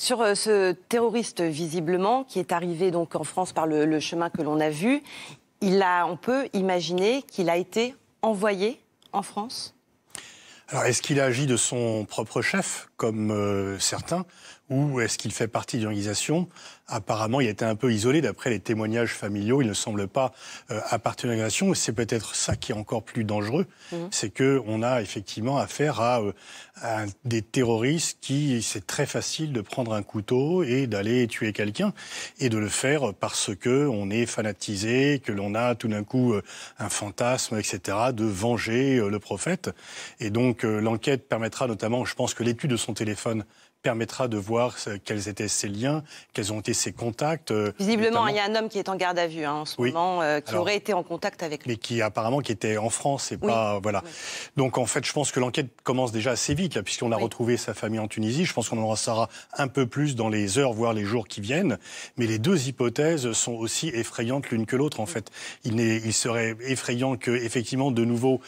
Sur ce terroriste, visiblement, qui est arrivé donc en France par le chemin que l'on a vu, on peut imaginer qu'il a été envoyé en France ? Alors, est-ce qu'il a agi de son propre chef, comme certains, ou est-ce qu'il fait partie d'une organisation ? Apparemment, il était un peu isolé, d'après les témoignages familiaux. Il ne semble pas appartenir à une organisation. Et c'est peut-être ça qui est encore plus dangereux. C'est qu'on a effectivement affaire à des terroristes qui, c'est très facile de prendre un couteau et d'aller tuer quelqu'un. Et de le faire parce qu'on est fanatisé, que l'on a tout d'un coup un fantasme, etc., de venger le prophète. Et donc, l'enquête permettra notamment, je pense que l'étude de son téléphone permettra de voir quels étaient ses liens, quels ont été ses contacts. Visiblement, il y a un homme qui est en garde à vue en ce moment, qui aurait été en contact avec lui. Mais qui apparemment qui était en France et pas... Voilà. Oui. Donc en fait, je pense que l'enquête commence déjà assez vite, là, puisqu'on a retrouvé sa famille en Tunisie. Je pense qu'on en saura un peu plus dans les heures, voire les jours qui viennent. Mais les deux hypothèses sont aussi effrayantes l'une que l'autre, en fait. Il serait effrayant que, effectivement, de nouveau,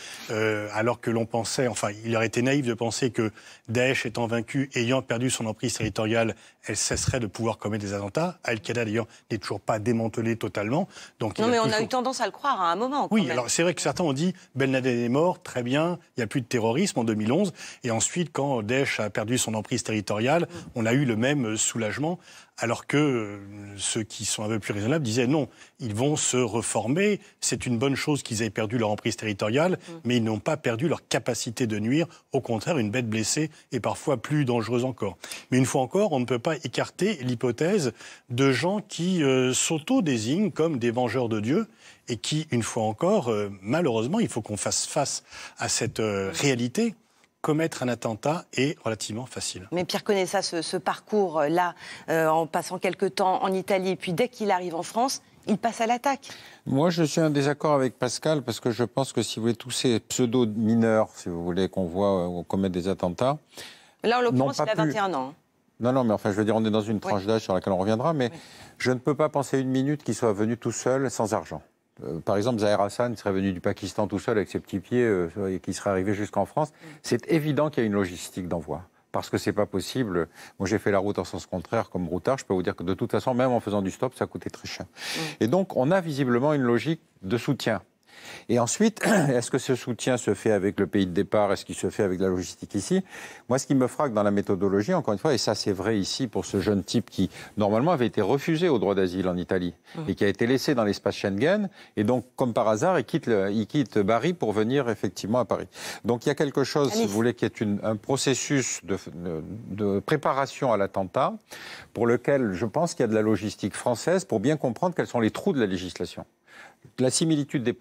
alors que l'on pensait... Enfin, il aurait été naïf de penser que Daesh étant vaincu, ayant perdu son emprise territoriale, elle cesserait de pouvoir commettre des attentats. Al-Qaïda, d'ailleurs, n'est toujours pas démantelé totalement. Donc, non, mais on a eu tendance à le croire à un moment. Oui, alors c'est vrai que certains ont dit Ben Laden est mort, très bien, il n'y a plus de terrorisme en 2011. Et ensuite, quand Daesh a perdu son emprise territoriale, on a eu le même soulagement. Alors que ceux qui sont un peu plus raisonnables disaient non, ils vont se reformer, c'est une bonne chose qu'ils aient perdu leur emprise territoriale, mais ils n'ont pas perdu leur capacité de nuire, au contraire, une bête blessée est parfois plus dangereuse encore. Mais une fois encore, on ne peut pas écarter l'hypothèse de gens qui s'auto-désignent comme des vengeurs de Dieu et qui, une fois encore, malheureusement, il faut qu'on fasse face à cette réalité. Commettre un attentat est relativement facile. Mais Pierre Conessa, ce parcours-là, en passant quelques temps en Italie, et puis dès qu'il arrive en France, il passe à l'attaque. Moi, je suis en désaccord avec Pascal, parce que je pense que, si vous voulez, tous ces pseudo-mineurs, si vous voulez, qu'on voit commettre des attentats... Là, en l'occurrence, il a 21 ans. Non, mais enfin, je veux dire, on est dans une tranche d'âge sur laquelle on reviendra, mais je ne peux pas penser une minute qu'il soit venu tout seul, sans argent. Par exemple, Zahir Hassan serait venu du Pakistan tout seul avec ses petits pieds et qui serait arrivé jusqu'en France. C'est évident qu'il y a une logistique d'envoi. Parce que c'est pas possible. Moi, j'ai fait la route en sens contraire comme routard. Je peux vous dire que de toute façon, même en faisant du stop, ça coûtait très cher. Et donc, on a visiblement une logique de soutien. Et ensuite, est-ce que ce soutien se fait avec le pays de départ? Est-ce qu'il se fait avec la logistique ici? Moi, ce qui me frappe dans la méthodologie, encore une fois, et ça c'est vrai ici pour ce jeune type qui, normalement, avait été refusé au droit d'asile en Italie et qui a été laissé dans l'espace Schengen, et donc, comme par hasard, il quitte Bari pour venir effectivement à Paris. Donc, il y a quelque chose, si vous voulez, qui est un processus de préparation à l'attentat, pour lequel je pense qu'il y a de la logistique française pour bien comprendre quels sont les trous de la législation. La similitude des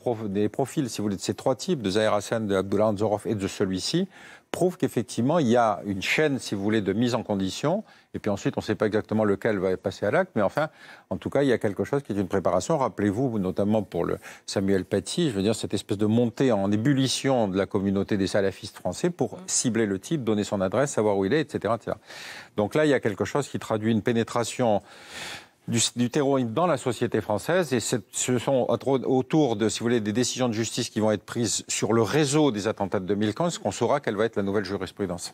profils, si vous voulez, de ces trois types, de Zahir Hassan, de Abdullah Anzorov et de celui-ci, prouve qu'effectivement, il y a une chaîne, si vous voulez, de mise en condition. Et puis ensuite, on ne sait pas exactement lequel va passer à l'acte. Mais enfin, en tout cas, il y a quelque chose qui est une préparation. Rappelez-vous, notamment pour le Samuel Paty, je veux dire, cette espèce de montée en ébullition de la communauté des salafistes français pour cibler le type, donner son adresse, savoir où il est, etc., etc. Donc là, il y a quelque chose qui traduit une pénétration du terrorisme dans la société française, et ce sont autour de, si vous voulez, des décisions de justice qui vont être prises sur le réseau des attentats de 2015 qu'on saura quelle va être la nouvelle jurisprudence.